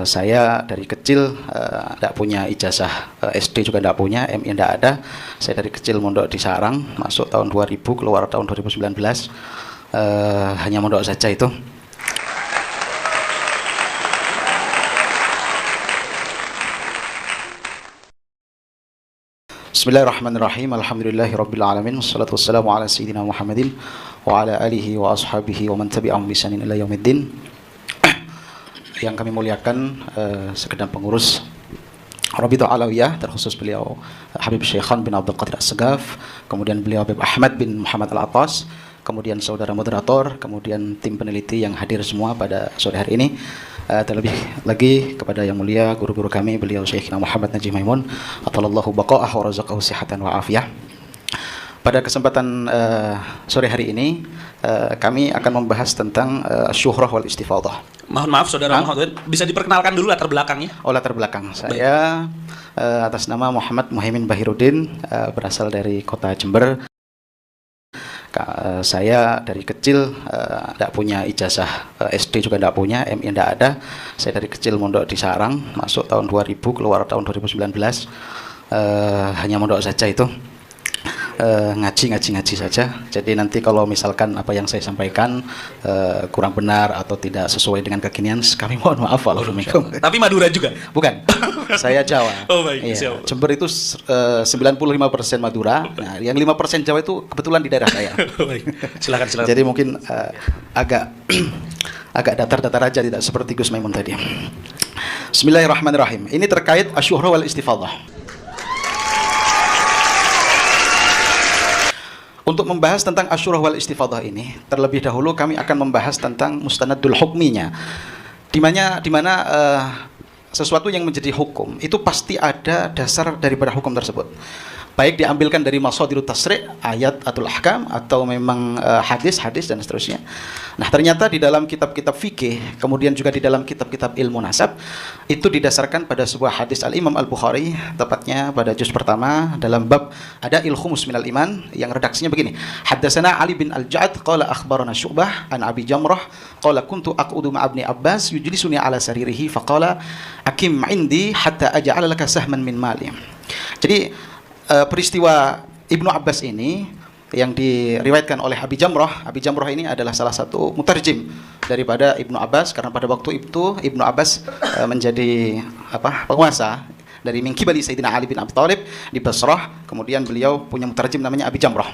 Saya dari kecil tidak punya ijazah, SD juga tidak punya, MI tidak ada. Saya dari kecil mondok di Sarang, masuk tahun 2000, keluar tahun 2019. Hanya mondok saja itu. Bismillahirrahmanirrahim. Alhamdulillahirabbil alamin. Wassalatu wassalamu ala sayyidina Muhammadin wa ala alihi wa ashabihi wa man tabi'ahum bi ihsanin ila yaumiddin. Yang kami muliakan segenap pengurus Rabithah Alawiyah, terkhusus beliau Habib Syekhan bin Abdul Qadir As-Segaf, kemudian beliau Habib Ahmad bin Muhammad Al-Atas, kemudian saudara moderator, kemudian tim peneliti yang hadir semua pada sore hari ini. Terlebih lagi kepada yang mulia guru-guru kami, beliau Syekhina Muhammad Najih Maimun, atalallahu baqa'ah wa razaqahu sihatan wa afiyah. Pada kesempatan sore hari ini kami akan membahas tentang syuhrah wal istifadah. Mohon maaf saudara Muhammad, bisa diperkenalkan dulu latar belakangnya? Oh, latar belakang. Saya atas nama Muhammad Muhaimin Bahiruddin, berasal dari kota Jember. Saya dari kecil tidak punya ijazah, SD juga tidak punya, MI tidak ada. Saya dari kecil mondok di Sarang, masuk tahun 2000, keluar tahun 2019. Hanya mondok saja itu. Ngaji saja. Jadi nanti kalau misalkan apa yang saya sampaikan kurang benar atau tidak sesuai dengan kekinian, kami mohon maaf. Tapi Madura juga? Bukan. Saya Jawa. Oh baik, iya. Jember itu 95% Madura. Nah, yang 5% Jawa itu kebetulan di daerah saya. Baik. Silakan. Jadi mungkin agak datar-datar aja, tidak seperti Gus Maimun tadi. Bismillahirrahmanirrahim. Ini terkait asyuhra wal istifadah. Untuk membahas tentang asyurah wal istifadah ini, terlebih dahulu kami akan membahas tentang mustanadul hukminya, di mana sesuatu yang menjadi hukum itu pasti ada dasar daripada hukum tersebut, baik diambilkan dari masadirut tasri', ayat atau ahkam, atau memang hadis dan seterusnya. Nah, ternyata di dalam kitab-kitab fikih, kemudian juga di dalam kitab-kitab ilmu nasab, itu didasarkan pada sebuah hadis Al-Imam Al-Bukhari, tepatnya pada juz pertama dalam bab ada il-khumus minal iman, yang redaksinya begini: Haddatsana Ali bin Al-Ja'ad qala akhbarana Syu'bah an Abi Jamrah qala kuntu aq'udu ma'a Ibni Abbas yujlisuni ala saririhi faqala akim 'indi hatta aj'ala laka sahman min mali. Jadi peristiwa Ibnu Abbas ini yang diriwayatkan oleh Abi Jamrah. Abi Jamrah ini adalah salah satu mutarjim daripada Ibnu Abbas, karena pada waktu itu Ibnu Abbas menjadi penguasa dari Minkibali Sayyidina Ali bin Abi Thalib di Basrah. Kemudian beliau punya mutarjim namanya Abi Jamrah.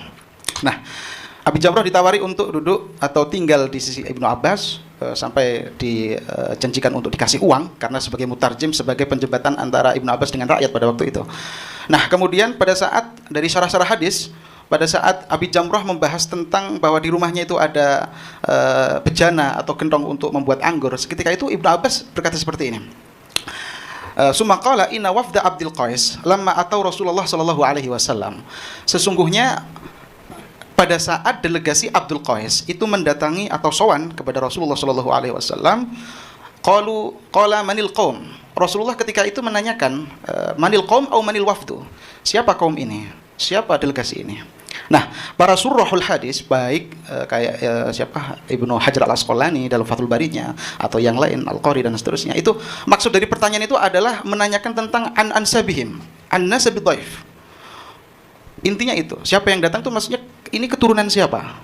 Nah, Abi Jamrah ditawari untuk duduk atau tinggal di sisi Ibnu Abbas sampai dijanjikan untuk dikasih uang, karena sebagai mutarjim, sebagai penjembatan antara Ibnu Abbas dengan rakyat pada waktu itu. Nah, kemudian pada saat dari syarah-syarah hadis, pada saat Abi Jamrah membahas tentang bahwa di rumahnya itu ada bejana atau gentong untuk membuat anggur, seketika itu Ibnu Abbas berkata seperti ini: Summa qala inna wafda Abdul Qais lamma atau Rasulullah sallallahu alaihi wasallam. Sesungguhnya pada saat delegasi Abdul Qais itu mendatangi atau sowan kepada Rasulullah sallallahu alaihi wasallam, qala manil qaum. Rasulullah ketika itu menanyakan, manil qaum au manil wafdu? Siapa kaum ini? Siapa delegasi ini? Nah, para surahul hadis, baik siapa Ibnu Hajar Al-Asqalani dalam Fathul Barinya, atau yang lain Al-Qari dan seterusnya, itu maksud dari pertanyaan itu adalah menanyakan tentang ansabihim, an-nasab dhaif. Intinya itu, siapa yang datang itu maksudnya ini keturunan siapa.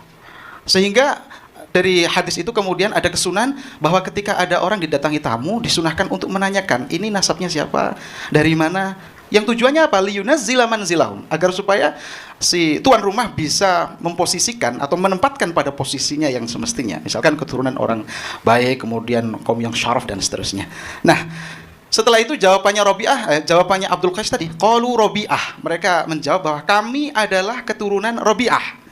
Sehingga dari hadis itu kemudian ada kesunan bahwa ketika ada orang didatangi tamu, disunahkan untuk menanyakan ini nasabnya siapa, dari mana. Yang tujuannya apa? Liyunazzila manzilahum, agar supaya si tuan rumah bisa memposisikan atau menempatkan pada posisinya yang semestinya. Misalkan keturunan orang baik, kemudian kaum yang syaraf dan seterusnya. Nah, setelah itu jawabannya Abdul Qais tadi, qalu Rabi'ah. Mereka menjawab bahwa kami adalah keturunan Rabi'ah.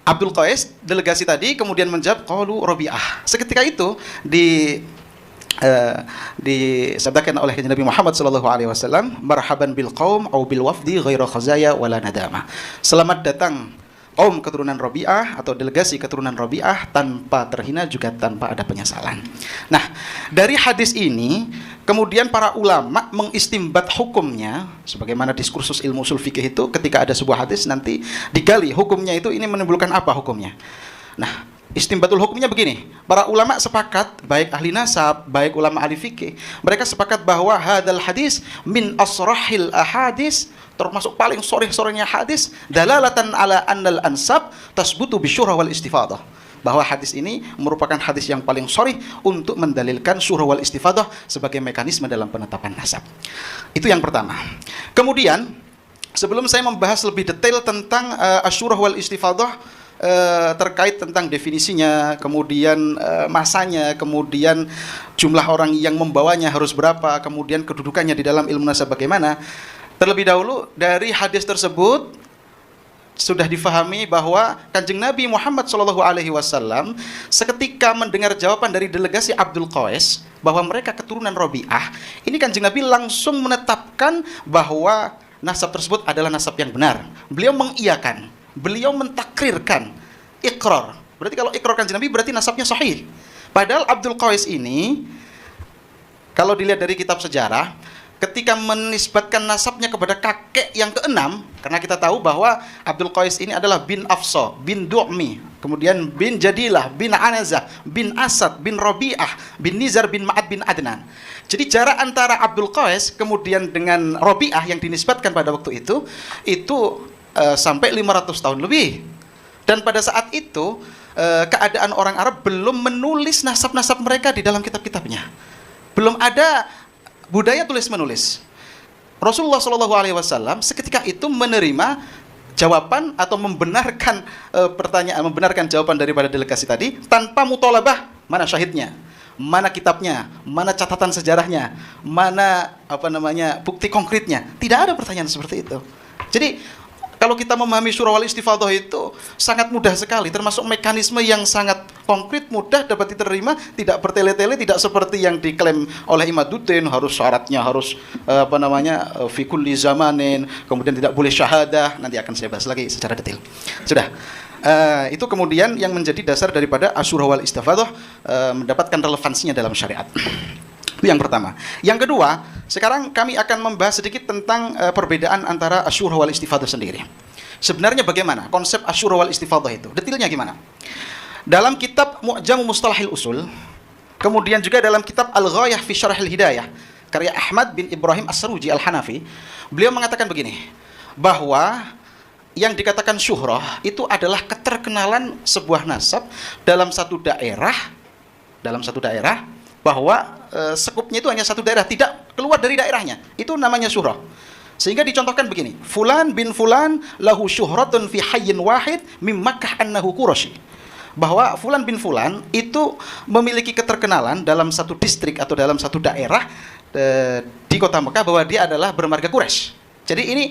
Abdul Qais, delegasi tadi, kemudian menjawab qalu Rabi'ah. Seketika itu disabdakan oleh Nabi Muhammad sallallahu alaihi wasallam, marhaban bil qaum au bil wafdi ghaira khazaya wala nadama. Selamat datang kaum keturunan Rabi'ah atau delegasi keturunan Rabi'ah tanpa terhina juga tanpa ada penyesalan. Nah, dari hadis ini kemudian para ulama mengistimbat hukumnya, sebagaimana diskursus ilmu usul fikih itu ketika ada sebuah hadis nanti digali hukumnya itu ini menimbulkan apa hukumnya. Nah, Istinbatul hukumnya begini. Para ulama sepakat, baik ahli nasab, baik ulama ahli fikih, mereka sepakat bahwa hadal hadis min asrahil ahadis, termasuk paling soreh-sorehnya hadis, dalalatan ala annal ansab tasbutu bisyurah wal istifadah. Bahwa hadis ini merupakan hadis yang paling sorih untuk mendalilkan syurah wal istifadah sebagai mekanisme dalam penetapan nasab. Itu yang pertama. Kemudian, sebelum saya membahas lebih detail tentang asyurah wal istifadah, terkait tentang definisinya, kemudian masanya, kemudian jumlah orang yang membawanya harus berapa, kemudian kedudukannya di dalam ilmu nasab bagaimana. Terlebih dahulu dari hadis tersebut sudah difahami bahwa Kanjeng Nabi Muhammad SAW seketika mendengar jawaban dari delegasi Abdul Qais bahwa mereka keturunan Rabi'ah, ini Kanjeng Nabi langsung menetapkan bahwa nasab tersebut adalah nasab yang benar. Beliau mengiyakan, beliau mentakrirkan, ikrar. Berarti kalau ikrar Kanjeng Nabi berarti nasabnya sahih. Padahal Abdul Qais ini, kalau dilihat dari kitab sejarah, ketika menisbatkan nasabnya kepada kakek yang keenam, karena kita tahu bahwa Abdul Qais ini adalah bin Afsa, bin Du'mi, kemudian bin Jadilah, bin Anazah, bin Asad, bin Rabi'ah, bin Nizar, bin Ma'ad, bin Adnan. Jadi jarak antara Abdul Qais kemudian dengan Rabi'ah yang dinisbatkan pada waktu itu sampai 500 tahun lebih. Dan pada saat itu keadaan orang Arab belum menulis nasab-nasab mereka di dalam kitab-kitabnya. Belum ada budaya tulis-menulis. Rasulullah SAW seketika itu menerima jawaban atau membenarkan membenarkan jawaban daripada delegasi tadi tanpa mutolabah, mana syahidnya, mana kitabnya, mana catatan sejarahnya, mana bukti konkretnya. Tidak ada pertanyaan seperti itu. Jadi kalau kita memahami syurah wal istifadah itu sangat mudah sekali, termasuk mekanisme yang sangat konkret, mudah dapat diterima, tidak bertele-tele, tidak seperti yang diklaim oleh Imaduddin, harus syaratnya harus fi kulli zamanin, kemudian tidak boleh syahadah. Nanti akan saya bahas lagi secara detail. Sudah. Itu kemudian yang menjadi dasar daripada asyurah wal istifadah mendapatkan relevansinya dalam syariat. Itu yang pertama. Yang kedua, sekarang kami akan membahas sedikit tentang perbedaan antara asyurah wal istifadah sendiri. Sebenarnya bagaimana konsep asyurah wal istifadah itu? Detailnya gimana? Dalam kitab Mu'jam Mustalahil Usul, kemudian juga dalam kitab Al-Ghayah fi Syarhil Hidayah, karya Ahmad bin Ibrahim As-Saruji Al-Hanafi, beliau mengatakan begini, bahwa yang dikatakan syuhrah itu adalah keterkenalan sebuah nasab dalam satu daerah, bahwa sekupnya itu hanya satu daerah, tidak keluar dari daerahnya. Itu namanya syuhrah. Sehingga dicontohkan begini, Fulan bin Fulan lahu syuhratun fi hayyin wahid mim Makkah annahu Quraisy. Bahwa Fulan bin Fulan itu memiliki keterkenalan dalam satu distrik atau dalam satu daerah di kota Mekah bahwa dia adalah bermarga Quraisy. Jadi ini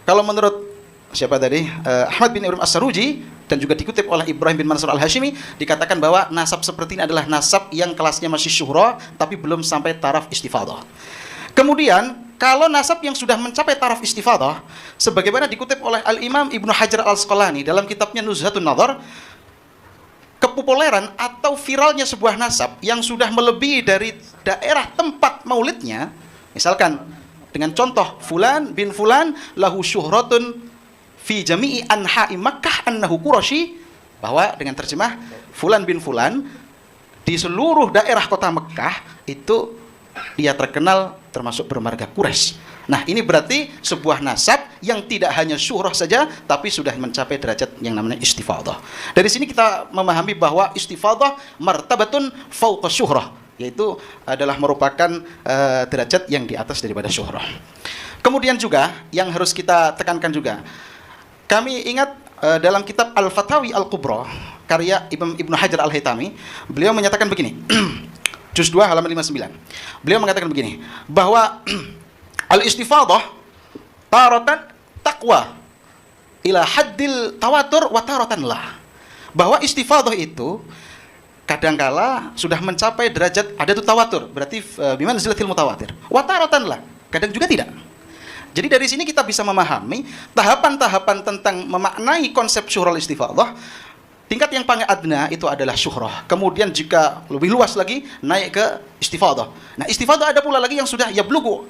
kalau menurut siapa tadi? Ahmad bin Ibrahim As-Saruji, dan juga dikutip oleh Ibrahim bin Mansur Al-Hashimi, dikatakan bahwa nasab seperti ini adalah nasab yang kelasnya masih syuhrah tapi belum sampai taraf istifadah. Kemudian kalau nasab yang sudah mencapai taraf istifadah, sebagaimana dikutip oleh Al-Imam Ibnu Hajar Al-Asqalani dalam kitabnya Nuzhatun Nadhar, kepopuleran atau viralnya sebuah nasab yang sudah melebihi dari daerah tempat maulidnya, misalkan dengan contoh Fulan bin Fulan lahu syuhratun fi jami'i anha'i Makkah annahu Quraisy, bahwa dengan terjemah Fulan bin Fulan di seluruh daerah kota Mekah itu dia terkenal termasuk bermarga Quraisy. Nah, ini berarti sebuah nasab yang tidak hanya syuhrah saja tapi sudah mencapai derajat yang namanya istifadah. Dari sini kita memahami bahwa istifadah martabatun fauqa syuhrah, yaitu adalah merupakan derajat yang di atas daripada syuhrah. Kemudian juga yang harus kita tekankan juga, kami ingat dalam kitab Al-Fatawi Al-Kubra karya Ibnu Hajar Al-Haytami, beliau menyatakan begini, juz 2 halaman 59. Beliau mengatakan begini, bahwa al-istifadah taratan taqwa ila haddil tawatur wa taratan lah. Bahwa istifadah itu kadangkala sudah mencapai derajat ada tu tawatur, berarti biman zilatil mutawatir. Wa taratan lah, kadang juga tidak. Jadi dari sini kita bisa memahami tahapan-tahapan tentang memaknai konsep syuhrah istifadah. Tingkat yang paling adna itu adalah syuhrah. Kemudian jika lebih luas lagi naik ke istifadah. Nah, istifadah ada pula lagi yang sudah yablughu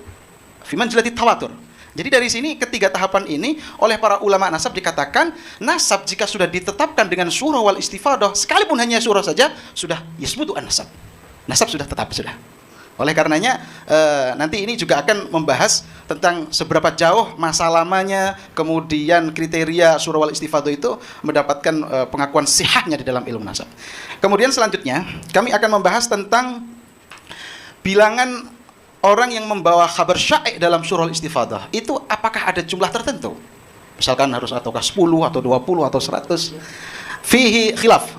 fi manzilati tawatur. Jadi dari sini ketiga tahapan ini oleh para ulama nasab dikatakan nasab jika sudah ditetapkan dengan surah wal istifadah sekalipun hanya surah saja sudah yasbutu an-nasab. Nasab sudah tetap sudah. Oleh karenanya nanti ini juga akan membahas tentang seberapa jauh masa lamanya, kemudian kriteria surah wal istifadah itu mendapatkan pengakuan sihahnya di dalam ilmu nasab. Kemudian selanjutnya kami akan membahas tentang bilangan orang yang membawa kabar syai' dalam surah al-istifadah itu apakah ada jumlah tertentu? Misalkan harus ataukah 10 atau 20 atau 100? Fihi khilaf.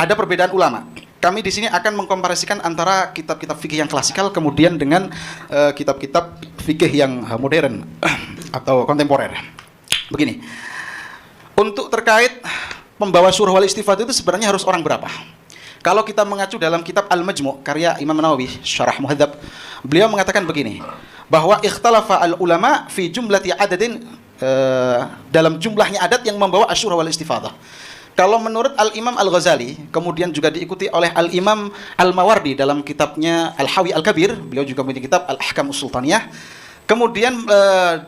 Ada perbedaan ulama. Kami di sini akan mengkomparasikan antara kitab-kitab fikih yang klasikal kemudian dengan kitab-kitab fikih yang modern atau kontemporer. Begini. Untuk terkait pembawa surah wal istifadah itu sebenarnya harus orang berapa? Kalau kita mengacu dalam kitab Al-Majmu' karya Imam Nawawi Syarah Muhadzab, beliau mengatakan begini, bahwa ikhtalafa al-ulama fi jumlati adadin dalam jumlahnya adat yang membawa asyurah wal istifadah. Kalau menurut Al-Imam Al-Ghazali, kemudian juga diikuti oleh Al-Imam Al-Mawardi dalam kitabnya Al-Hawi Al-Kabir, beliau juga punya kitab Al-Ahkam Sultaniyah. Kemudian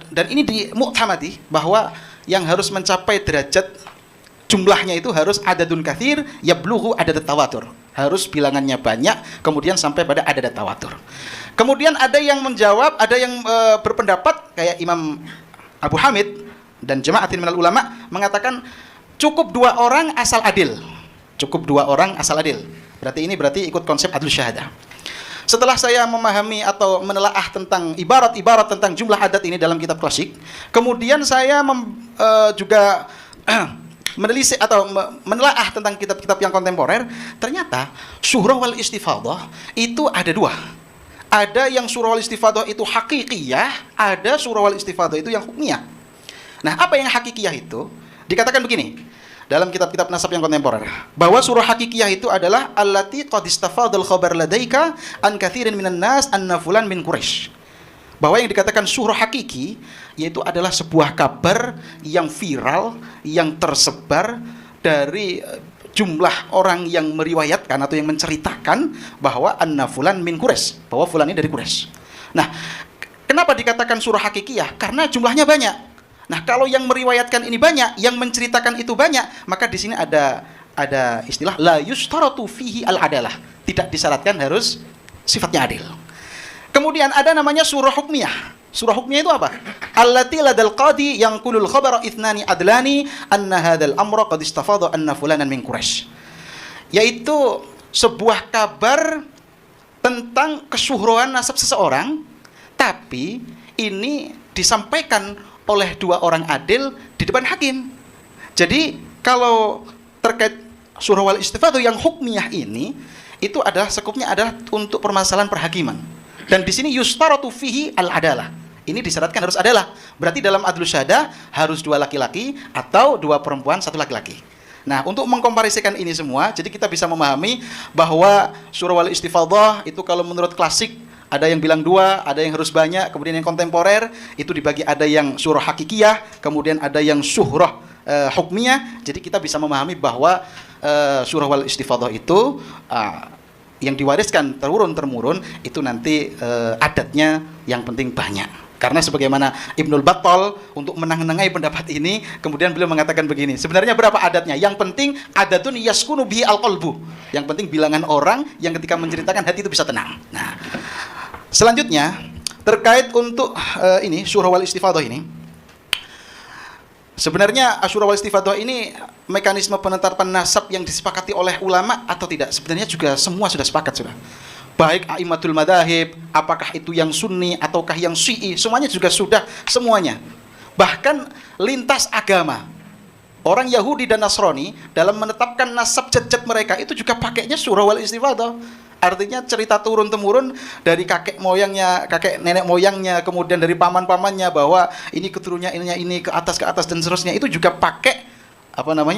dan ini dimu'tamadi bahwa yang harus mencapai derajat jumlahnya itu harus adadun katsir yablughu adadat tawatur. Harus bilangannya banyak, kemudian sampai pada adadat tawatur. Kemudian ada yang menjawab, ada yang berpendapat kayak Imam Abu Hamid dan jama'atin minal ulama mengatakan cukup 2 orang asal adil. Cukup 2 orang asal adil. Berarti ikut konsep adlus syahadah. Setelah saya memahami atau menelaah tentang ibarat-ibarat tentang jumlah adat ini dalam kitab klasik, kemudian saya juga menelisik atau menelaah tentang kitab-kitab yang kontemporer, ternyata surah wal istifadah itu ada 2. Ada yang surah wal istifadah itu hakikiyah, ada surah wal istifadah itu yang hukmiyah. Nah, apa yang hakikiyah itu? Dikatakan begini dalam kitab-kitab nasab yang kontemporer, bahwa surah hakikiyah itu adalah allati qad istafadal khabar ladaika an katsirin minan nas anna fulan min Quraisy. Bahwa yang dikatakan surah hakiki yaitu adalah sebuah kabar yang viral, yang tersebar dari jumlah orang yang meriwayatkan atau yang menceritakan bahwa anna fulan min Quraisy, bahwa fulan ini dari Quraisy. Nah, kenapa dikatakan surah hakikiyah? Karena jumlahnya banyak. Nah, kalau yang meriwayatkan ini banyak, yang menceritakan itu banyak, maka di sini ada istilah la yustaratu fihi al-adalah. Tidak disyaratkan harus sifatnya adil. Kemudian ada namanya surah hukmiyah. Surah hukmiyah itu apa? Allati ladal qadi yang kulul khabara ithnani adlani anna hadzal amra qad istafadha anna fulanan min Quraisy. Yaitu sebuah kabar tentang kesyuhroan nasab seseorang, tapi ini disampaikan oleh 2 orang adil di depan hakim. Jadi kalau terkait surah wal istifadah yang hukmiyah ini, itu adalah sekupnya adalah untuk permasalahan perhakiman. Dan di sini yustaratu fihi al-adalah. Ini disyaratkan harus adalah. Berarti dalam adlus syahadah harus 2 laki-laki atau 2 perempuan 1 laki-laki. Nah, untuk mengkomparisikan ini semua, jadi kita bisa memahami bahwa surah wal istifadah itu kalau menurut klasik ada yang bilang 2, ada yang harus banyak, kemudian yang kontemporer itu dibagi ada yang surah hakikiyah, kemudian ada yang surah hukmiyah. Jadi kita bisa memahami bahwa surah wal istifadah itu yang diwariskan turun-temurun itu nanti adatnya yang penting banyak. Karena sebagaimana Ibnul Battal untuk menengahi pendapat ini, kemudian beliau mengatakan begini, sebenarnya berapa adatnya? Yang penting adatun yaskunu bihi al-qalbu. Yang penting bilangan orang yang ketika menceritakan hati itu bisa tenang. Nah, selanjutnya terkait untuk ini surah wal istifadah ini, sebenarnya surah wal istifadah ini mekanisme penetapan nasab yang disepakati oleh ulama atau tidak? Sebenarnya juga semua sudah sepakat sudah. Baik a'immatul madzahib, apakah itu yang sunni ataukah yang syi'i, semuanya juga sudah semuanya. Bahkan lintas agama, orang Yahudi dan Nasrani dalam menetapkan nasab jad-jad mereka itu juga pakainya surah wal istifadah. Artinya cerita turun-temurun dari kakek moyangnya, kakek nenek moyangnya, kemudian dari paman-pamannya bahwa ini keturunannya ini ke atas dan seterusnya, itu juga pakai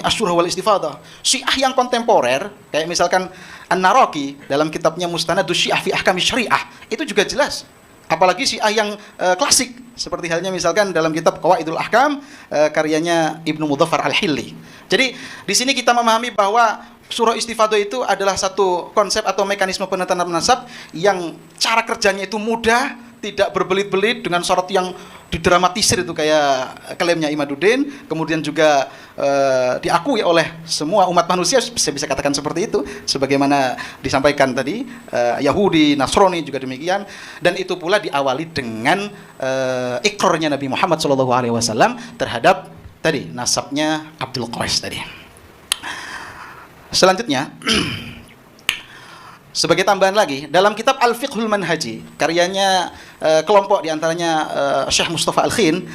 asyurah wal istifadah. Syiah yang kontemporer kayak misalkan An-Naraqi dalam kitabnya Mustanadus Syiah fi Ahkami Syariah itu juga jelas. Apalagi Syiah yang klasik seperti halnya misalkan dalam kitab Qawaidul Ahkam karyanya Ibnu Mudzaffar Al-Hilli. Jadi di sini kita memahami bahwa surah istifadah itu adalah satu konsep atau mekanisme penetapan nasab yang cara kerjanya itu mudah, tidak berbelit-belit dengan syarat yang didramatisir itu kayak klaimnya Imaduddin, kemudian juga diakui oleh semua umat manusia, saya bisa katakan seperti itu, sebagaimana disampaikan tadi, Yahudi, Nasrani juga demikian, dan itu pula diawali dengan ikrarnya Nabi Muhammad SAW terhadap tadi nasabnya Abdul Qais tadi. Selanjutnya, sebagai tambahan lagi, dalam kitab Al-Fiqhul Manhaji, karyanya kelompok diantaranya Syekh Mustafa Al-Khin,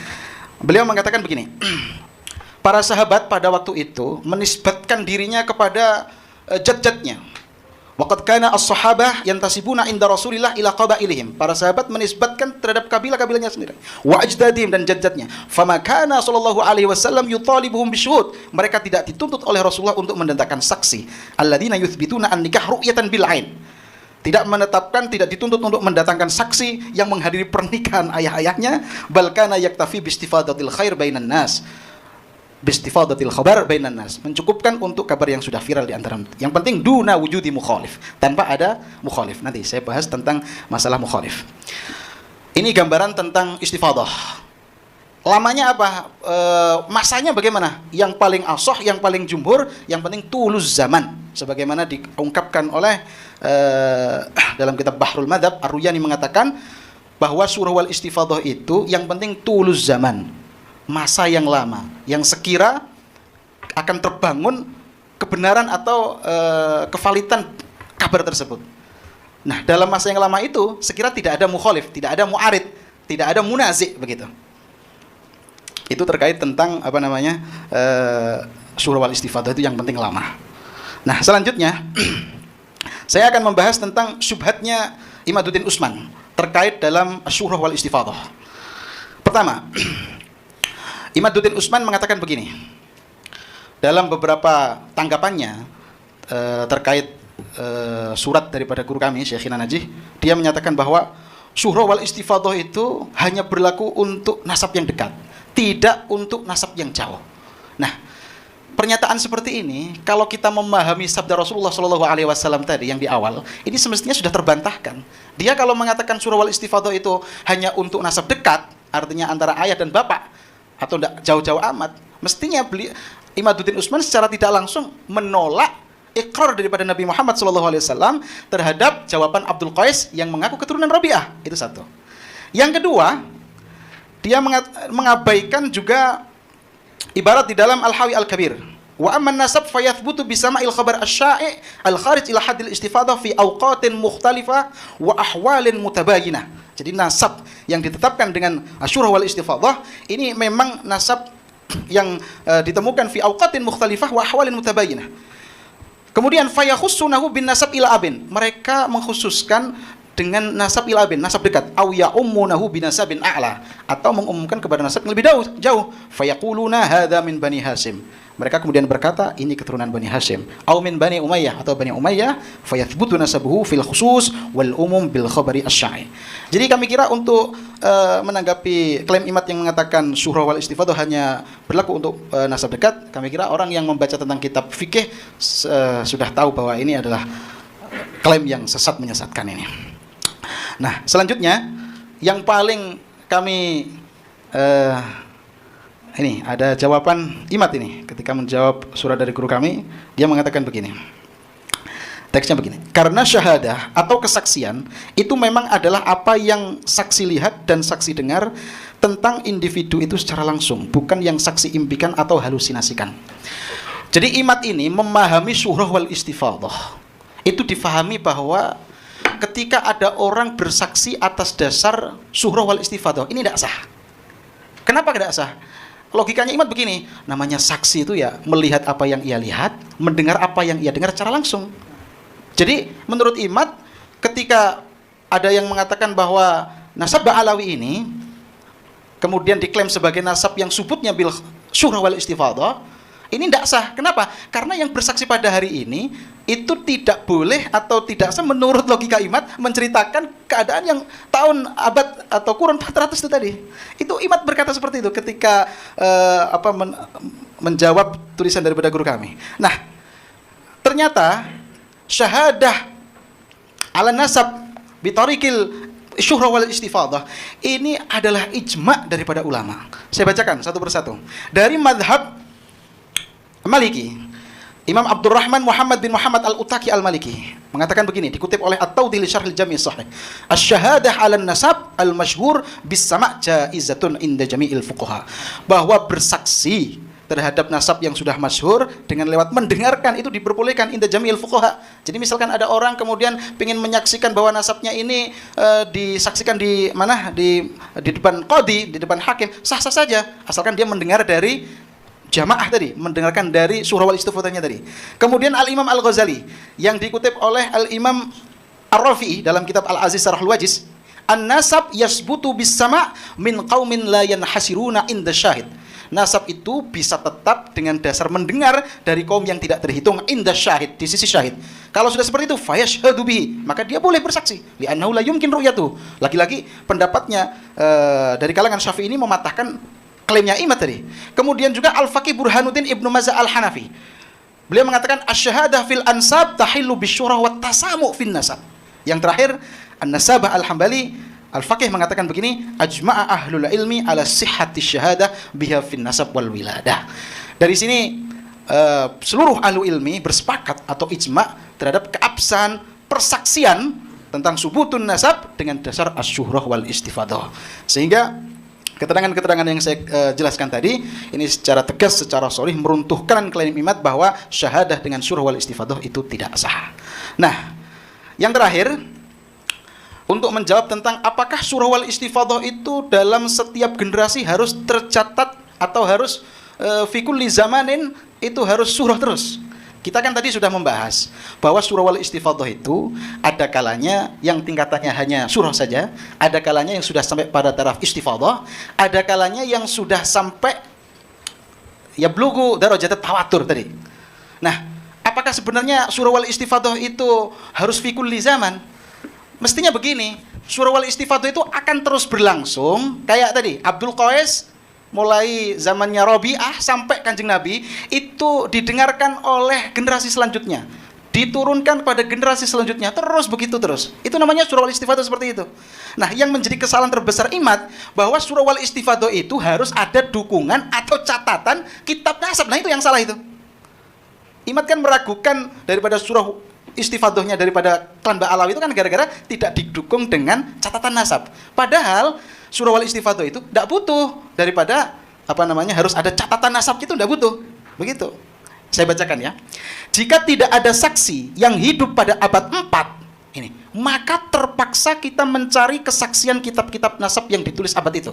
beliau mengatakan begini, para sahabat pada waktu itu menisbatkan dirinya kepada jad-jadnya. Waqad kana as-sahabah yantasibuna inda Rasulillah ila qabailihim. Para sahabat menisbatkan terhadap kabilah-kabilahnya sendiri. Wa ajdadihim, dan jad-jadnya. Fama kana sallallahu alaihi wasallam yutalibuhum bisyuhud. Mereka tidak dituntut oleh Rasulullah untuk mendatangkan saksi. Alladzina yuthbituna an-nikah ru'yatan bil ain. Tidak menetapkan, tidak dituntut untuk mendatangkan saksi yang menghadiri pernikahan ayah-ayahnya. Bal kana yaktafi bistifadatil khair bainan nas. Bistifadatil khabar bainan nas, mencukupkan untuk kabar yang sudah viral di antara. Yang penting duna wujudi mukhalif, tanpa ada mukhalif. Nanti saya bahas tentang masalah mukhalif. Ini gambaran tentang istifadah. Lamanya apa? Masanya bagaimana? Yang paling ashah, yang paling jumhur, yang penting tuluz zaman, sebagaimana diungkapkan oleh dalam kitab Bahrul Madhab, Ar-Ruyani mengatakan bahwa surah wal istifadah itu yang penting tuluz zaman, masa yang lama, yang sekira akan terbangun kebenaran atau kevalitan kabar tersebut. Nah, dalam masa yang lama itu sekira tidak ada mukhalif, tidak ada mu'arid, tidak ada munazi, begitu. Itu terkait tentang apa namanya surah wal istifadah itu yang penting lama. Nah, selanjutnya saya akan membahas tentang syubhatnya Imaduddin Utsman terkait dalam surah wal istifadah. Pertama, Imaduddin Utsman mengatakan begini dalam beberapa tanggapannya terkait surat daripada guru kami Syekhina Najih. Dia menyatakan bahwa surah wal istifadah itu hanya berlaku untuk nasab yang dekat, tidak untuk nasab yang jauh. Nah, pernyataan seperti ini kalau kita memahami sabda Rasulullah SAW tadi yang di awal, ini semestinya sudah terbantahkan. Dia kalau mengatakan surah wal istifadah itu hanya untuk nasab dekat, artinya antara ayah dan bapak, atau tidak jauh-jauh amat, mestinya Imaduddin Utsman secara tidak langsung menolak ikrar daripada Nabi Muhammad SAW terhadap jawaban Abdul Qais yang mengaku keturunan Rabi'ah. Itu satu. Yang kedua, dia mengabaikan juga ibarat di dalam Al-Hawi Al-Kabir. Wa amman nasab fayathbutu bisama'il khabar asy-sya'i' al-kharij ila haddil istifadah fi awqatin mukhtalifah wa ahwalin mutabayinah. Jadi nasab yang ditetapkan dengan asyurah wal istifadah ini memang nasab yang ditemukan fi awqatin mukhtalifah wa ahwalin mutabayinah. Kemudian fayakhussunahu bin nasab ila abin. Mereka mengkhususkan dengan nasab ila abin, nasab dekat. Aw ya'ummunahu bin nasabin a'la, atau mengumumkan kepada nasab yang lebih jauh. Fayaquluna hadza min Bani Hashim. Mereka kemudian berkata, ini keturunan Bani Hashim. Aw min Bani Umayyah, atau Bani Umayyah, fayathbutu nasabuhu fil khusus wal umum bil khabari asy-sya'i. Jadi kami kira untuk menanggapi klaim Imad yang mengatakan surah wal istifadah hanya berlaku untuk nasab dekat, kami kira orang yang membaca tentang kitab fikih sudah tahu bahwa ini adalah klaim yang sesat menyesatkan ini. Nah, selanjutnya yang paling kami ini ada jawaban Imad ini ketika menjawab surat dari guru kami. Dia mengatakan begini, teksnya begini: karena syahadah atau kesaksian itu memang adalah apa yang saksi lihat dan saksi dengar tentang individu itu secara langsung, bukan yang saksi impikan atau halusinasikan. Jadi Imad ini memahami surah wal istifadah itu difahami bahwa ketika ada orang bersaksi atas dasar surah wal istifadah, ini tidak sah. Kenapa tidak sah? Logikanya Imad begini, namanya saksi itu ya melihat apa yang ia lihat, mendengar apa yang ia dengar secara langsung. Jadi menurut Imad, ketika ada yang mengatakan bahwa nasab Ba'alawi ini kemudian diklaim sebagai nasab yang subutnya bil surah wal istifadah, ini tidak sah. Kenapa? Karena yang bersaksi pada hari ini itu tidak boleh atau tidak sah menurut logika Imad menceritakan keadaan yang tahun abad atau kurun 400 itu tadi. Itu Imad berkata seperti itu ketika menjawab tulisan daripada guru kami. Nah, ternyata syahadah ala nasab bitariqil syuhrah wal istifadah ini adalah ijma' daripada ulama. Saya bacakan satu persatu. Dari madhab Maliki, Imam Abdurrahman Muhammad bin Muhammad al-Utaki al-Maliki mengatakan begini, dikutip oleh At-Tawdi li Syarhil Jami' Sahih. Asy-syahadah 'alan nasab al-masyhur bis-sama' jaizatun inda jami'il fuqaha. Bahwa bersaksi terhadap nasab yang sudah masyhur dengan lewat mendengarkan itu diperbolehkan inda jami'il fuqaha. Jadi misalkan ada orang kemudian ingin menyaksikan bahwa nasabnya ini disaksikan di mana, di depan qadhi, di depan hakim, sah-sah saja asalkan dia mendengar dari jamaah tadi, mendengarkan dari surah wal istifadahnya tadi. Kemudian Al-Imam Al-Ghazali yang dikutip oleh Al-Imam Ar-Rafi'i dalam kitab Al-Aziz Sarahul Wajiz, an-nasab yasbutu bis-sama' min qaumin la yanhasiruna inda syahid. Nasab itu bisa tetap dengan dasar mendengar dari kaum yang tidak terhitung inda syahid, di sisi syahid. Kalau sudah seperti itu fayashhadu bihi, maka dia boleh bersaksi. Li'annahu la yumkin ru'yatuh. Lagi-lagi pendapatnya dari kalangan Syafi'i ini mematahkan klaimnya Imad tadi. Kemudian juga Al-Faqih Burhanuddin Ibnu Mazza Al-Hanafi. Beliau mengatakan asy-syahadah fil ansab tahillu bisyurah wat tasamu' fin nasab. Yang terakhir An-Nasabah Al-Hambali, Al-Faqih mengatakan begini, ajma'a ahlul ilmi ala sihhati syahadah biha fin nasab wal wiladah. Dari sini seluruh ahlu ilmi bersepakat atau ijma' terhadap keabsahan persaksian tentang subutun nasab dengan dasar asy-syuhrah wal istifadah. Sehingga keterangan-keterangan yang saya jelaskan tadi ini secara tegas, secara sharih meruntuhkan klaim Imad bahwa syahadah dengan syuhrah wal istifadah itu tidak sah. Nah, yang terakhir untuk menjawab tentang apakah syuhrah wal istifadah itu dalam setiap generasi harus tercatat atau harus fi kulli zamanin itu harus syuhrah terus. Kita kan tadi sudah membahas bahwa surah wal istifadah itu ada kalanya yang tingkatannya hanya surah saja, ada kalanya yang sudah sampai pada taraf istifadah, ada kalanya yang sudah sampai ya blugu darajat tawatur tadi. Nah, apakah sebenarnya surah wal istifadah itu harus fi kulli zaman? Mestinya begini, surah wal istifadah itu akan terus berlangsung kayak tadi Abdul Qais mulai zamannya Rabi'ah sampai Kanjeng Nabi itu didengarkan oleh generasi selanjutnya, diturunkan pada generasi selanjutnya, terus begitu terus. Itu namanya surah wal istifadah seperti itu. Nah, yang menjadi kesalahan terbesar Imad bahwa surah wal istifadah itu harus ada dukungan atau catatan kitab nasab. Nah, itu yang salah itu. Imad kan meragukan daripada surah istifadahnya daripada klan Ba'alawi itu kan gara-gara tidak didukung dengan catatan nasab. Padahal surah wal istifadah itu tidak butuh daripada harus ada catatan nasab, itu tidak butuh. Begitu. Saya bacakan ya. Jika tidak ada saksi yang hidup pada abad 4 ini, maka terpaksa kita mencari kesaksian kitab-kitab nasab yang ditulis abad itu.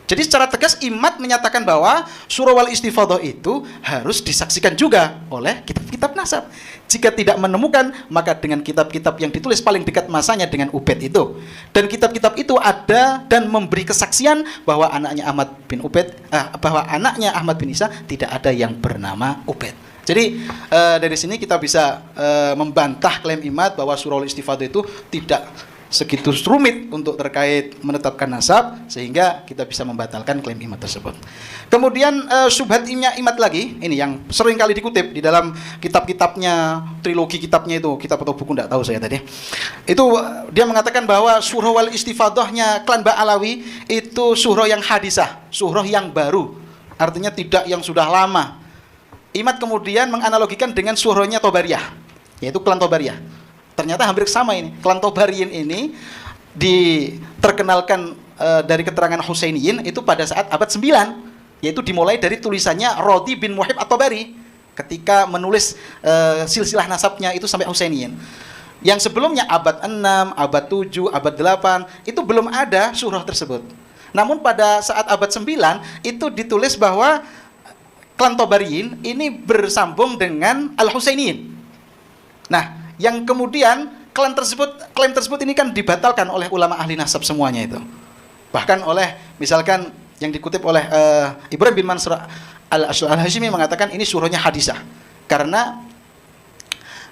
Jadi secara tegas Imad menyatakan bahwa surah wal istifadah itu harus disaksikan juga oleh kitab-kitab nasab. Jika tidak menemukan, maka dengan kitab-kitab yang ditulis paling dekat masanya dengan Ubaid itu. Dan kitab-kitab itu ada dan memberi kesaksian bahwa anaknya Ahmad bin Isa tidak ada yang bernama Ubaid. Jadi dari sini kita bisa membantah klaim Imad bahwa surah wal istifadah itu tidak segitu rumit untuk terkait menetapkan nasab, sehingga kita bisa membatalkan klaim Imad tersebut. Kemudian syubhat Imad lagi, ini yang sering kali dikutip di dalam kitab-kitabnya, trilogi kitabnya itu, kitab atau buku tidak tahu saya tadi. Itu dia mengatakan bahwa surah wal istifadahnya klan Ba'alawi itu surah yang hadisah, surah yang baru, artinya tidak yang sudah lama. Imad kemudian menganalogikan dengan surahnya Tobariyah, yaitu klan Tobariyah. Ternyata hampir sama ini. Klan Tobariyin ini diterkenalkan dari keterangan Husainiyin itu pada saat abad 9, yaitu dimulai dari tulisannya Rodi bin Muhib At-Tabari ketika menulis silsilah nasabnya itu sampai Husainiyin. Yang sebelumnya abad 6, abad 7, abad 8 itu belum ada surah tersebut. Namun pada saat abad 9 itu ditulis bahwa klan Tobariyin ini bersambung dengan Al-Husainiyin. Nah, yang kemudian klaim tersebut ini kan dibatalkan oleh ulama ahli nasab semuanya itu. Bahkan oleh misalkan yang dikutip oleh Ibrahim bin Mansur Al-Hashimi mengatakan ini surahnya hadisah karena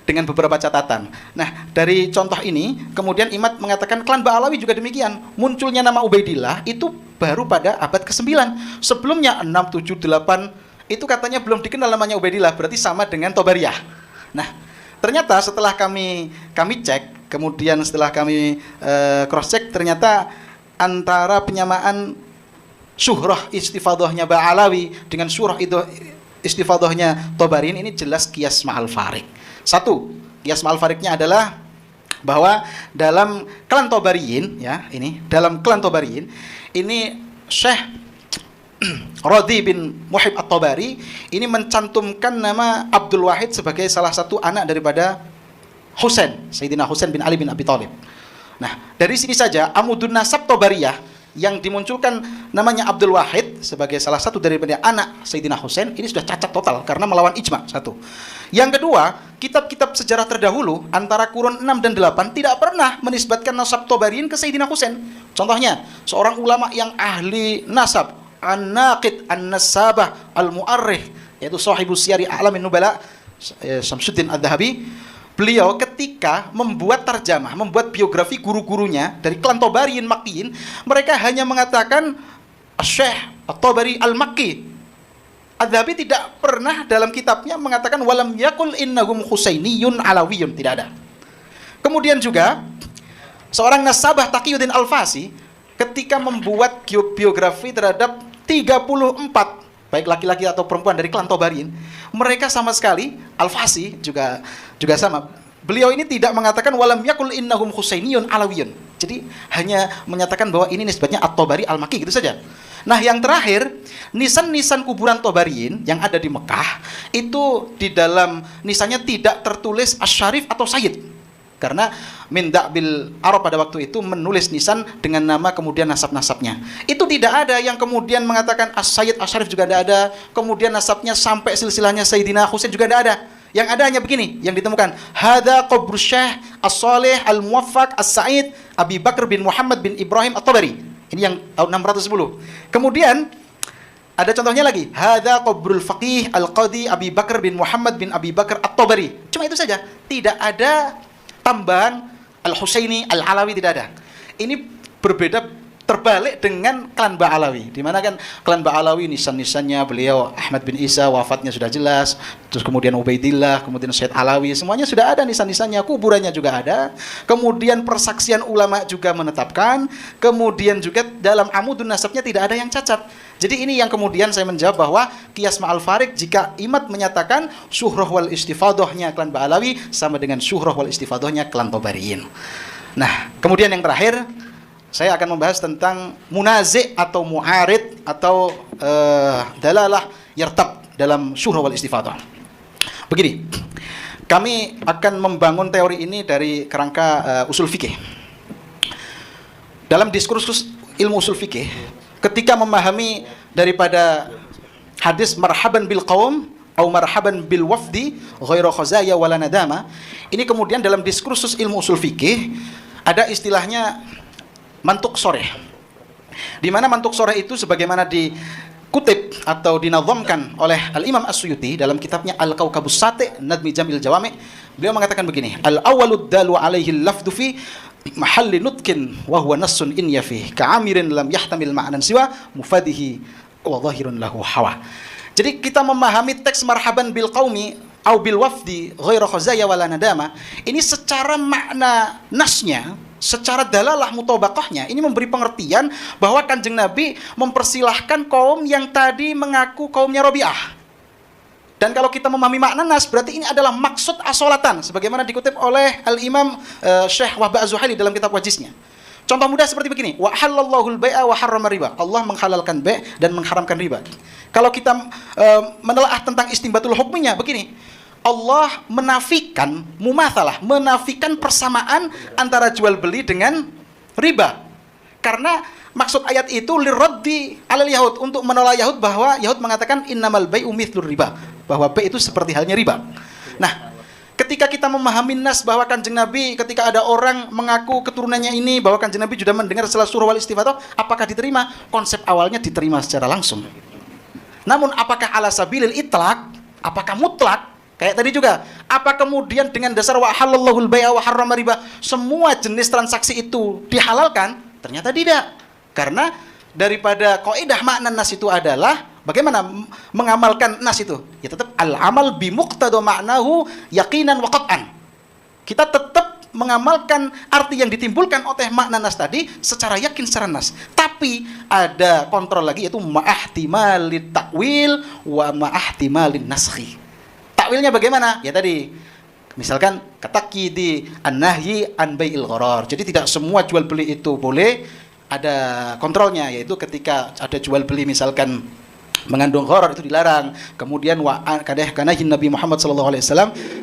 dengan beberapa catatan. Nah, dari contoh ini kemudian Imad mengatakan klan Ba'alawi juga demikian. Munculnya nama Ubaidillah itu baru pada abad ke-9. Sebelumnya 6, 7, 8 itu katanya belum dikenal namanya Ubaidillah, berarti sama dengan Tobariyah. Nah, ternyata setelah kami cek, kemudian setelah kami cross check ternyata antara penyamaan syuhrah istifadahnya Ba'alawi dengan syuhrah itu istifadahnya Tabarin ini jelas qiyas ma'al farik. Satu, qiyas ma'al fariknya adalah bahwa dalam klan Tabariyin ya, ini dalam klan Tabariyin ini Syekh Radhi bin Muhib At-Tabari ini mencantumkan nama Abdul Wahid sebagai salah satu anak daripada Husain, Sayyidina Husain bin Ali bin Abi Thalib. Nah, dari sini saja Amudun Nasab Tabariyah yang dimunculkan namanya Abdul Wahid sebagai salah satu daripada anak Sayyidina Husain ini sudah cacat total karena melawan ijma. Satu. Yang kedua, kitab-kitab sejarah terdahulu antara kurun 6 dan 8 tidak pernah menisbatkan nasab Tabariyin ke Sayyidina Husain. Contohnya, seorang ulama yang ahli nasab, An-Naqid, An-Nasabah, Al-Mu'arrikh, yaitu Shahibus Siyari A'lamin Nubala, Syamsuddin Adz-Dzahabi. Beliau ketika membuat tarjamah, membuat biografi guru-gurunya dari klan Tabariyin Makkiyin, mereka hanya mengatakan Syekh At-Tabari Al-Makki. Adz-Dzahabi tidak pernah dalam kitabnya mengatakan walam yakul innahum Husainiyun Alawiyun, tidak ada. Kemudian juga seorang Nasabah Taqiyuddin Al-Fasi ketika membuat biografi terhadap 34 baik laki-laki atau perempuan dari klan Tabariyin, mereka sama sekali Al-Fasi juga sama. Beliau ini tidak mengatakan walam yakul innahum Husainiyun Alawiyun. Jadi hanya menyatakan bahwa ini nisbatnya At-Tabari Al-Makki gitu saja. Nah, yang terakhir, nisan-nisan kuburan Tabariyin yang ada di Mekah itu di dalam nisannya tidak tertulis Asy-Syarif atau Sayyid. Karena Minda' bil Arab pada waktu itu menulis nisan dengan nama kemudian nasab-nasabnya. Itu tidak ada yang kemudian mengatakan As-Sayyid, Asy-Syarif juga tidak ada. Kemudian nasabnya sampai silsilahnya Sayyidina Husain juga tidak ada. Yang ada hanya begini yang ditemukan. Hadza qabru Syekh As-Shalih Al-Muwaffaq As-Sa'id Abi Bakar bin Muhammad bin Ibrahim At-Tabari. Ini yang tahun 610. Kemudian ada contohnya lagi. Hadza qabrul faqih Al-Qadhi Abi Bakar bin Muhammad bin Abi Bakar At-Tabari. Cuma itu saja. Tidak ada tambahan Al-Husaini, Al-Alawi, tidak ada. Ini berbeda terbalik dengan klan Ba'alawi, di mana kan klan Ba'alawi nisan-nisannya beliau Ahmad bin Isa wafatnya sudah jelas, terus kemudian Ubaidillah, kemudian Syed Alawi, semuanya sudah ada nisan-nisannya, kuburannya juga ada, kemudian persaksian ulama juga menetapkan, kemudian juga dalam amudun nasabnya tidak ada yang cacat. Jadi ini yang kemudian saya menjawab bahwa qiyas ma'al farik jika Imad menyatakan syuhrah wal istifadahnya klan Ba'alawi sama dengan syuhrah wal istifadahnya klan Tabariyin. Nah, kemudian yang terakhir saya akan membahas tentang munazi' atau mu'arid atau dalalah yartab dalam syuhrah wal istifadah. Begini, kami akan membangun teori ini dari kerangka usul fikih. Dalam diskursus ilmu usul fikih, ketika memahami daripada hadis marhaban bil qaum atau marhaban bil wafdi ghairu khazaya wala nadama, ini kemudian dalam diskursus ilmu usul fikih ada istilahnya mantuk soreh, di mana mantuk soreh itu sebagaimana dikutip atau dinazamkan oleh Al-Imam As-Suyuti dalam kitabnya Al-Kaukabus Sati' Nadmi Jamil Jawami'. Beliau mengatakan begini, al-awwalud dalu alaihi lafdhu fi mahalli nutkin wa huwa nassun in yafi ka'amirin lam yahtamil ma'nan siwa mufadihi wa dhahirun lahu hawa. Jadi kita memahami teks marhaban bil qaumi au bil wafdi ghairu khazaya wala nadama, ini secara makna nasnya, secara dalalah mutabaqahnya, ini memberi pengertian bahwa Kanjeng Nabi mempersilahkan kaum yang tadi mengaku kaumnya Rabi'ah. Dan kalau kita memahami makna nas, berarti ini adalah maksud as-sholatan, sebagaimana dikutip oleh Al-Imam Syekh Wahba Az-Zuhaili dalam kitab wajiznya. Contoh mudah seperti begini, wa halallahu al-bai'a wa harrama riba. Allah menghalalkan bai' dan mengharamkan riba. Kalau kita menelaah tentang istinbatul hukminya, begini, Allah menafikan mumatsalah, menafikan persamaan antara jual beli dengan riba. Karena maksud ayat itu liraddi alal yahud, untuk menolak Yahud bahwa Yahud mengatakan innamal bai'u mithlur riba, bahwa bai' itu seperti halnya riba. Nah, ketika kita memahami nas bahwa Kanjeng Nabi ketika ada orang mengaku keturunannya ini, bahwa Kanjeng Nabi sudah mendengar salah surah wal istifadah, apakah diterima? Konsep awalnya diterima secara langsung. Namun apakah ala sabilil itlaq? Apakah mutlak? Kayak tadi juga, apa kemudian dengan dasar wa halallahul bai'a wa harrama riba semua jenis transaksi itu dihalalkan? Ternyata tidak. Karena daripada kaidah makna nas itu adalah bagaimana mengamalkan nas itu? Ya tetap al-amal bi muqtada ma'nahu yaqinan wa qat'an. Kita tetap mengamalkan arti yang ditimbulkan oleh makna nas tadi secara yakin secara nas. Tapi ada kontrol lagi, yaitu ma'ahtimalit takwil wa ma'ahtimalin naskhi. Takwilnya bagaimana? Ya tadi, misalkan katakidi an-nahyi an bai'il gharar. Jadi tidak semua jual beli itu boleh, ada kontrolnya, yaitu ketika ada jual beli misalkan mengandung gharar itu dilarang. Kemudian karena Nabi Muhammad SAW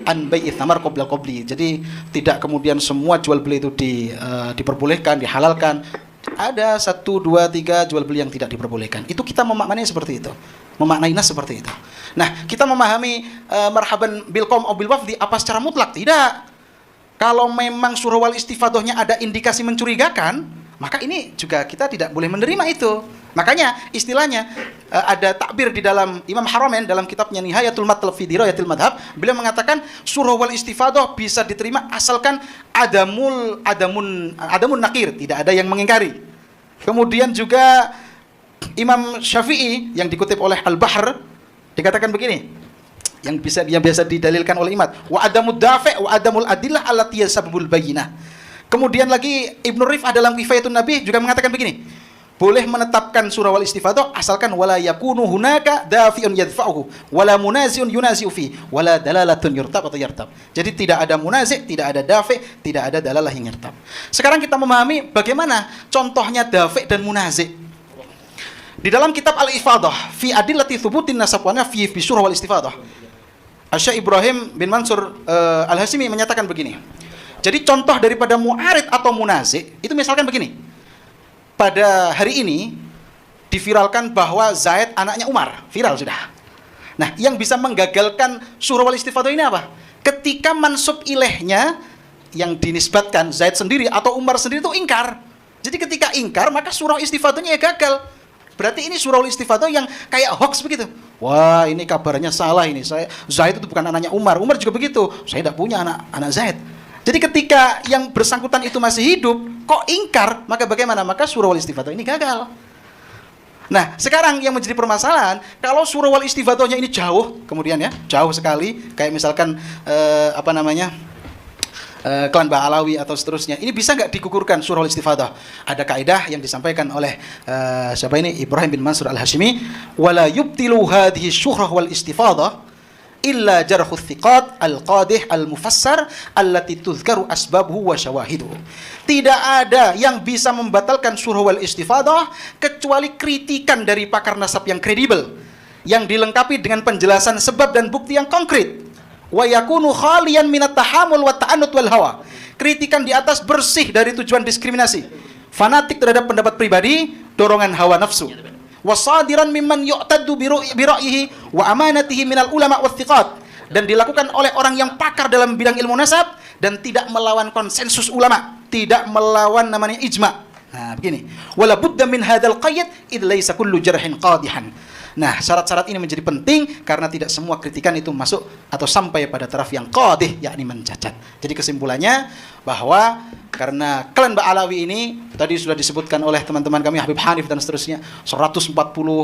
an bai'i thamar qabla qabli. Jadi tidak kemudian semua jual beli itu diperbolehkan, dihalalkan. Ada 1, 2, 3 jual beli yang tidak diperbolehkan. Itu kita memaknai seperti itu. Memaknai nas seperti itu. Nah, kita memahami marhaban bil qaum au bil wafdi apa secara mutlak? Tidak. Kalau memang surah wal istifadahnya ada indikasi mencurigakan, maka ini juga kita tidak boleh menerima itu. Makanya istilahnya ada takbir di dalam Imam Haramain dalam kitabnya Nihayatul Matlab fi Dirayatil Madhab, beliau mengatakan surah wal istifadah bisa diterima asalkan adamun nakir, tidak ada yang mengingkari. Kemudian juga Imam Syafi'i yang dikutip oleh Al-Bahr dikatakan begini, yang biasa didalilkan oleh imam, wa adamud dafi' wa adamul adillah allati yasabul bayyinah. Kemudian lagi Ibnu Rif'ah dalam Kifayatun Nabi juga mengatakan begini, boleh menetapkan surah wal istifadah asalkan wala yakunu hunaka dafi'un yadfa'uhu wala munazi'un yunazi'u fi wala dalalatun yurtab atau yartab. Jadi tidak ada munazi', tidak ada dafi', tidak ada dalalah yang yartab. Sekarang kita memahami bagaimana contohnya dafi' dan munazi'. Di dalam kitab Al-Ifadah fi adillati thubutin nasab wa nafi fi surah wal istifadah, Asy-Syaikh Ibrahim bin Mansur Al-Hashimi menyatakan begini. Jadi contoh daripada mu'arid atau munazi' itu misalkan begini. Pada hari ini diviralkan bahwa Zaid anaknya Umar, viral sudah. Nah, yang bisa menggagalkan surah wal istifadah ini apa? Ketika mansub ilaihnya yang dinisbatkan Zaid sendiri atau Umar sendiri itu ingkar. Jadi ketika ingkar maka surah istifadahnya ya gagal. Berarti ini surah wal istifadah yang kayak hoax begitu. Wah, ini kabarnya salah ini. Zaid itu bukan anaknya Umar. Umar juga begitu. Saya tidak punya anak Zaid. Jadi ketika yang bersangkutan itu masih hidup, kok ingkar, maka bagaimana? Maka surah wal istifadah ini gagal. Nah, sekarang yang menjadi permasalahan, kalau surah wal istifadahnya ini jauh, kemudian ya, jauh sekali, kayak misalkan klan Ba'alawi atau seterusnya, ini bisa nggak digugurkan surah wal istifadah? Ada kaidah yang disampaikan oleh siapa ini? Ibrahim bin Mansur Al-Hashimi, wala yubtilu hadhihi surah wal istifadah illa jarhul thiqat al-qadih al-mufassar allati tuzkaru asbabuhu wa syawahiduhu. Tidak ada yang bisa membatalkan surah wal istifadah kecuali kritikan dari pakar nasab yang kredibel yang dilengkapi dengan penjelasan sebab dan bukti yang konkret. Wa yakunu khaliyan minat tahamul wa ta'anut wal hawa. Kritikan di atas bersih dari tujuan diskriminasi, fanatik terhadap pendapat pribadi, dorongan hawa nafsu. Wasadiran mimman yu'taddu bi ra'yihi wa amanatihi minal ulama wathiqat, dan dilakukan oleh orang yang pakar dalam bidang ilmu nasab dan tidak melawan konsensus ulama, tidak melawan namanya ijma'. Nah, begini. Wala budda min hadzal qayd id laisa kullu jarhin qadihan. Nah, syarat-syarat ini menjadi penting karena tidak semua kritikan itu masuk atau sampai pada taraf yang qadih, yakni mencacat. Jadi kesimpulannya bahwa karena klan Ba'alawi ini tadi sudah disebutkan oleh teman-teman kami Habib Hanif dan seterusnya 140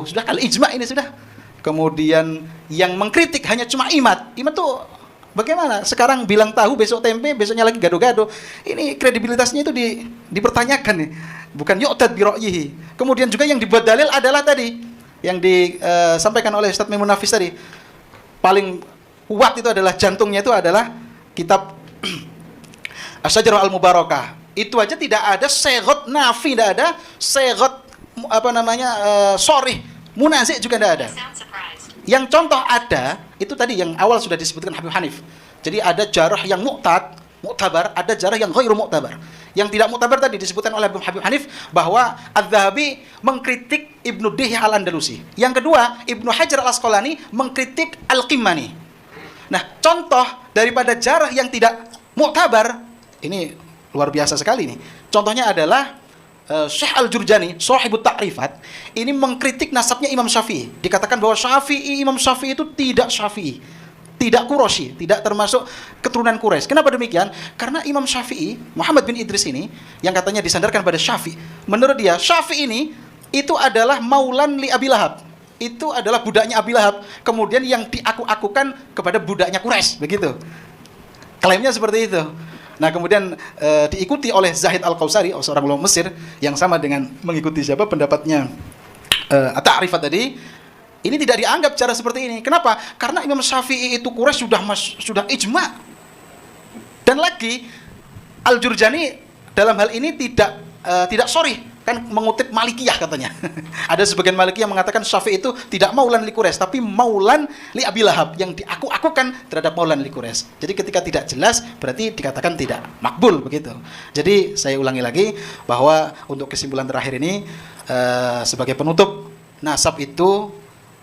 sudah kali ijma' ini sudah. Kemudian yang mengkritik hanya cuma Imad. Imad tuh bagaimana? Sekarang bilang tahu, besok tempe, besoknya lagi gado-gado. Ini kredibilitasnya itu dipertanyakan nih. Bukan yu'tad bi ra'yihi. Kemudian juga yang dibuat dalil adalah tadi yang disampaikan oleh Ustaz Maimun Nafis tadi. Paling kuat itu adalah jantungnya itu adalah kitab Asy-Syajarah Al-Mubarakah. Itu aja tidak ada segot nafi, tidak ada segot sorih, munazi' juga tidak ada. Yang contoh ada, itu tadi yang awal sudah disebutkan Habib Hanif. Jadi ada jarah yang mu'tabar, ada jarah yang ghairu mu'tabar. Yang tidak mu'tabar tadi disebutkan oleh Habib Hanif bahwa Az-Zahabi mengkritik Ibnu Dihya Al-Andalusi. Yang kedua, Ibnu Hajar Al-Asqalani mengkritik Al-Qimmani. Nah, contoh daripada jarah yang tidak mu'tabar, ini luar biasa sekali nih. Contohnya adalah Syekh Al-Jurjani, Shahibut Ta'rifat, ini mengkritik nasabnya Imam Syafi'i. Dikatakan bahwa Imam Syafi'i itu tidak Syafi'i, tidak Quraisy, tidak termasuk keturunan Quraisy. Kenapa demikian? Karena Imam Syafi'i, Muhammad bin Idris ini, yang katanya disandarkan pada Syafi'i, menurut dia Syafi'i ini itu adalah maulan li Abi Lahab. Itu adalah budaknya Abi Lahab, kemudian yang diaku-akukan kepada budaknya Quraisy, begitu. Klaimnya seperti itu. Nah, kemudian diikuti oleh Zahid Al-Qausari, seorang ulama Mesir yang sama dengan mengikuti siapa pendapatnya At-Ta'rifat tadi. Ini tidak dianggap cara seperti ini. Kenapa? Karena Imam Syafi'i itu Quraisy sudah ijma'. Dan lagi Al-Jurjani dalam hal ini tidak sorry, kan mengutip Malikiyah katanya. Ada sebagian Malikiyah mengatakan Syafi'i itu tidak maulan li Quraisy, tapi maulan li Abi Lahab, yang diaku-akukan terhadap maulan li Quraisy. Jadi ketika tidak jelas berarti dikatakan tidak makbul begitu. Jadi saya ulangi lagi bahwa untuk kesimpulan terakhir ini sebagai penutup, nasab itu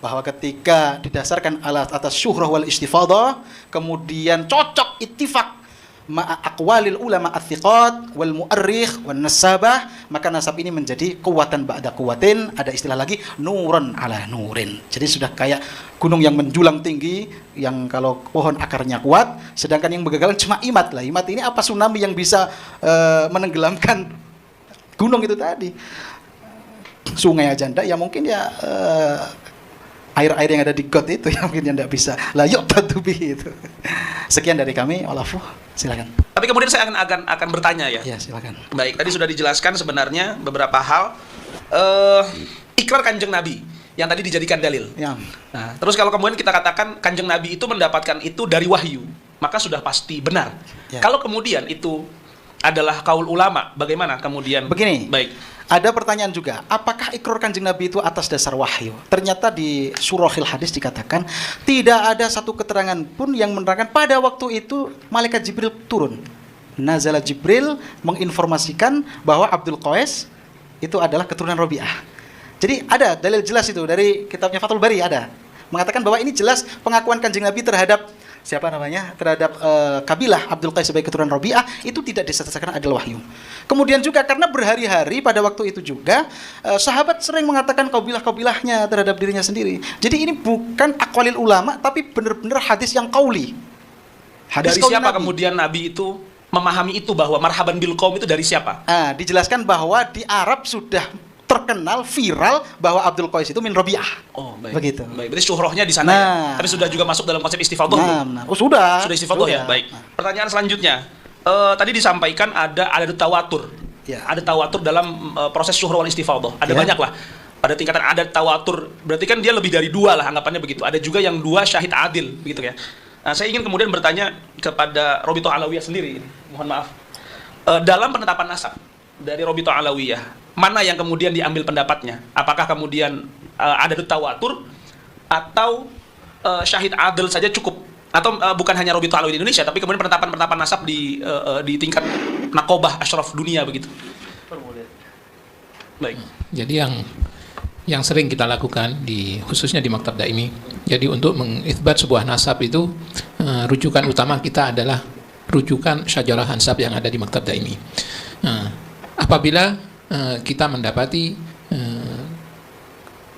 bahwa ketika didasarkan atas syuhrah wal istifadah, kemudian cocok ittifaq ma'a aqwalil ulama athiqat wal mu'arrikh wan nasabah, maka nasab ini menjadi kuwatan ba'da kuwatin. Ada istilah lagi, nuran ala nurin. Jadi sudah kayak gunung yang menjulang tinggi, yang kalau pohon akarnya kuat, sedangkan yang bergagalan cuma imat lah. Imat ini apa tsunami yang bisa menenggelamkan gunung itu tadi? Sungai aja ndak, ya mungkin ya air-air yang ada di got itu yang mungkin tidak bisa la yuqtatubi itu. Sekian dari kami, walafu, silakan. Tapi kemudian saya akan bertanya ya. Ya, silakan. Baik, tadi sudah dijelaskan sebenarnya beberapa hal ikrar Kanjeng Nabi yang tadi dijadikan dalil. Ya. Nah, terus kalau kemudian kita katakan Kanjeng Nabi itu mendapatkan itu dari wahyu, maka sudah pasti benar. Ya. Kalau kemudian itu adalah kaul ulama, bagaimana kemudian? Begini. Baik. Ada pertanyaan juga, apakah ikrar Kanjeng Nabi itu atas dasar wahyu? Ternyata di surahil hadis dikatakan tidak ada satu keterangan pun yang menerangkan pada waktu itu malaikat Jibril turun. Nazala Jibril menginformasikan bahwa Abdul Qais itu adalah keturunan Rabi'ah. Jadi ada dalil jelas itu dari kitabnya Fathul Bari, ada mengatakan bahwa ini jelas pengakuan Kanjeng Nabi terhadap siapa namanya, terhadap kabilah Abdul Qais sebagai keturunan Rabi'ah itu tidak disesatkan adalah wahyu. Kemudian juga karena berhari-hari pada waktu itu juga sahabat sering mengatakan kabilah-kabilahnya terhadap dirinya sendiri. Jadi ini bukan aqwalil ulama, tapi benar-benar hadis yang qauli. Hadis Dari siapa Nabi. Kemudian Nabi itu memahami itu bahwa marhaban bil qaum itu dari siapa? Dijelaskan bahwa di Arab sudah terkenal viral bahwa Abdul Qais itu min Rabi'ah. Oh, baik. Begitu. Baik, berarti syuhrahnya di sana ya. Tapi sudah juga masuk dalam konsep istifadah. Oh, sudah. Sudah istifadah ya. Baik. Pertanyaan selanjutnya. Tadi disampaikan ada tawatur. Ya. Ada tawatur dalam proses syuhrah wal istifadah. Ada banyak lah. Pada tingkatan ada tawatur, berarti kan dia lebih dari dua lah anggapannya begitu. Ada juga yang dua syahid adil begitu ya. Nah, saya ingin kemudian bertanya kepada Robito Alawiyah sendiri. Mohon maaf. Dalam penetapan nasab dari Robito Alawiyah, mana yang kemudian diambil pendapatnya? Apakah kemudian ada tawatur atau syahid adil saja cukup? Atau bukan hanya Robito Alawi di Indonesia, tapi kemudian penetapan nasab di tingkat nakobah asyraf dunia begitu? Baik. Jadi yang sering kita lakukan khususnya di Maktab Daimi, jadi untuk mengitsbat sebuah nasab itu rujukan utama kita adalah rujukan syajarah ansab yang ada di Maktab Daimi. Apabila kita mendapati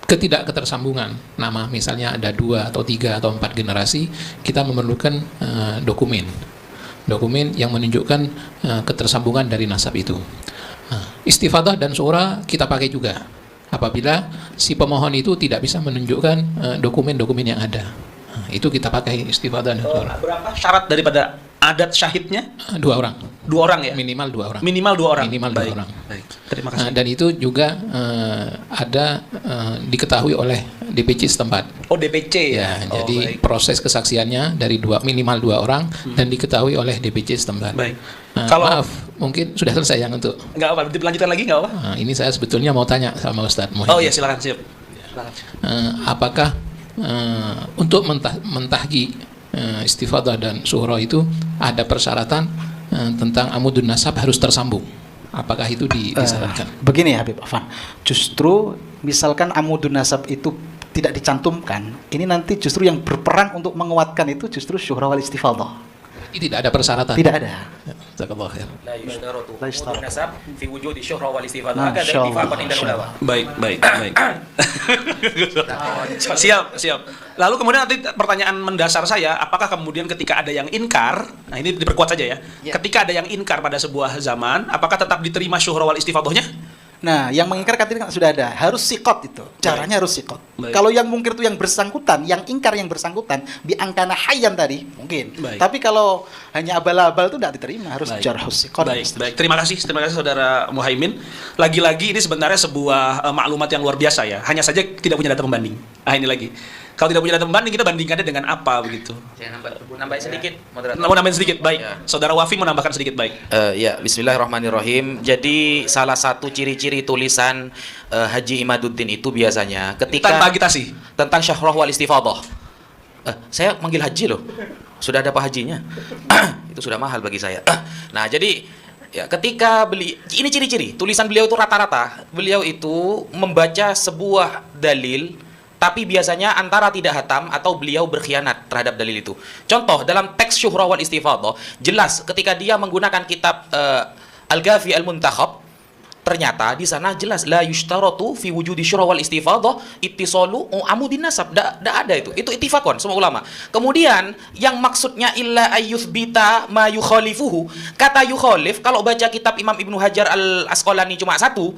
ketidakketersambungan nama, misalnya ada 2 atau 3 atau 4 generasi, kita memerlukan dokumen yang menunjukkan ketersambungan dari nasab itu. Istifadah dan syura kita pakai juga apabila si pemohon itu tidak bisa menunjukkan dokumen-dokumen yang ada. Itu kita pakai istifadah dan syura. Berapa syarat daripada adat syahidnya? 2 orang. 2 orang ya? Minimal 2 orang. Minimal 2 orang. Minimal 2 orang. Baik. Terima kasih. Dan itu juga ada diketahui oleh DPC setempat. Oh, DPC ya. Jadi baik. proses kesaksiannya dari minimal 2 orang dan diketahui oleh DPC setempat. Baik. Kalau maaf, mungkin sudah selesai yang untuk. Enggak apa, dilanjutkan lagi enggak apa? Ini saya sebetulnya mau tanya sama Ustadz Muhyiddin. Oh iya, silakan, siap. Silakan. Apakah untuk mentahki istifadah dan syuhra itu ada persyaratan tentang amudun nasab harus tersambung? Apakah itu disyaratkan? Begini ya Habib Afan, justru misalkan amudun nasab itu tidak dicantumkan, ini nanti justru yang berperan untuk menguatkan itu justru syuhra wal istifadah. Tidak ada persyaratan. Tidak ada. Jazakallahu khair. La yushtaratu La yushtaratu. nasab fi wujudi syuhra wal istifadah. Nah, Maka ada ittifaqan inda ulama. Baik. Siap. Lalu kemudian nanti pertanyaan mendasar saya, apakah kemudian ketika ada yang inkar, nah ini diperkuat saja ya. Ya. Ketika ada yang inkar pada sebuah zaman, apakah tetap diterima syuhra wal istifadahnya? Nah, yang mengingkar tadi kan sudah ada, harus sikot itu. Caranya harus sikot. Baik. Kalau yang mungkir itu yang bersangkutan, yang ingkar yang bersangkutan, biangkana hayyan tadi mungkin. Baik. Tapi kalau hanya abal-abal itu tidak diterima, harus Baik. jarhus sikot. Baik. Terima kasih Saudara Muhaimin. Lagi-lagi ini sebenarnya sebuah maklumat yang luar biasa ya. Hanya saja tidak punya data pembanding. Ini lagi. Kalau tidak punya data pembanding, kita bandingkannya dengan apa begitu? Saya nambahin sedikit, moderator. Mau nambahin sedikit, baik. Ya. Saudara Wafi mau nambahkan sedikit, baik. Ya, Bismillahirrahmanirrahim. Jadi salah satu ciri-ciri tulisan Haji Imaduddin itu biasanya ketika Tanpa agitasi. tentang syahrah wal istifadhah. Saya manggil haji loh. Sudah ada Pak Hajinya. Itu sudah mahal bagi saya. Nah, jadi ya ketika ini ciri-ciri tulisan beliau itu rata-rata beliau itu membaca sebuah dalil tapi biasanya antara tidak hatam atau beliau berkhianat terhadap dalil itu. Contoh dalam teks syuhrah wal istifadhah jelas ketika dia menggunakan kitab Al-Ghafi Al-Muntakhab, ternyata di sana jelas la yushtaratu fi wujudi syuhrah wal istifadhah ittisalu amudin nasab. Tidak ada itu. Itu ittifaqon semua ulama. Kemudian yang maksudnya illa ayyuthbita ma yukhalifuhu. Kata yukhalif kalau baca kitab Imam Ibnu Hajar Al-Asqalani cuma satu,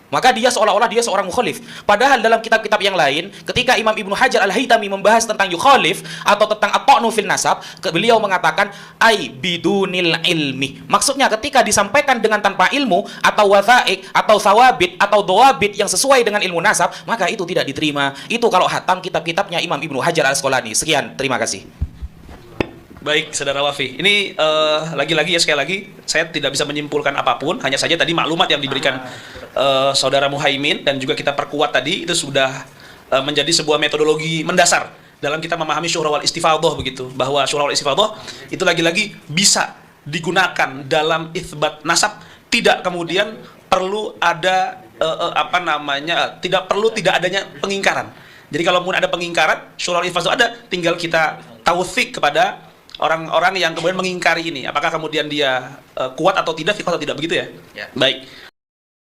maka dia seolah-olah dia seorang mukhalif. Padahal dalam kitab-kitab yang lain, ketika Imam Ibnu Hajar Al-Haytami membahas tentang yukhalif atau tentang at-ta'nu fil nasab, beliau mengatakan ai bidunil ilmi. Maksudnya ketika disampaikan dengan tanpa ilmu atau wathaik atau sawabit atau dawabit yang sesuai dengan ilmu nasab, maka itu tidak diterima. Itu kalau hatam kitab-kitabnya Imam Ibnu Hajar Al-Asqalani. Sekian, terima kasih. Baik, Saudara Wafi. Ini lagi-lagi ya, sekali lagi saya tidak bisa menyimpulkan apapun, hanya saja tadi maklumat yang diberikan Saudara Muhaimin dan juga kita perkuat tadi itu sudah menjadi sebuah metodologi mendasar dalam kita memahami syuhrah wal istifadhah begitu, bahwa syuhrah wal istifadhah itu lagi-lagi bisa digunakan dalam itsbat nasab, tidak kemudian perlu ada tidak adanya pengingkaran. Jadi kalau pun ada pengingkaran, syuhrah wal istifadhah ada, tinggal kita tautsik kepada orang-orang yang kemudian mengingkari ini, apakah kemudian dia kuat atau tidak, begitu ya? Ya. Baik.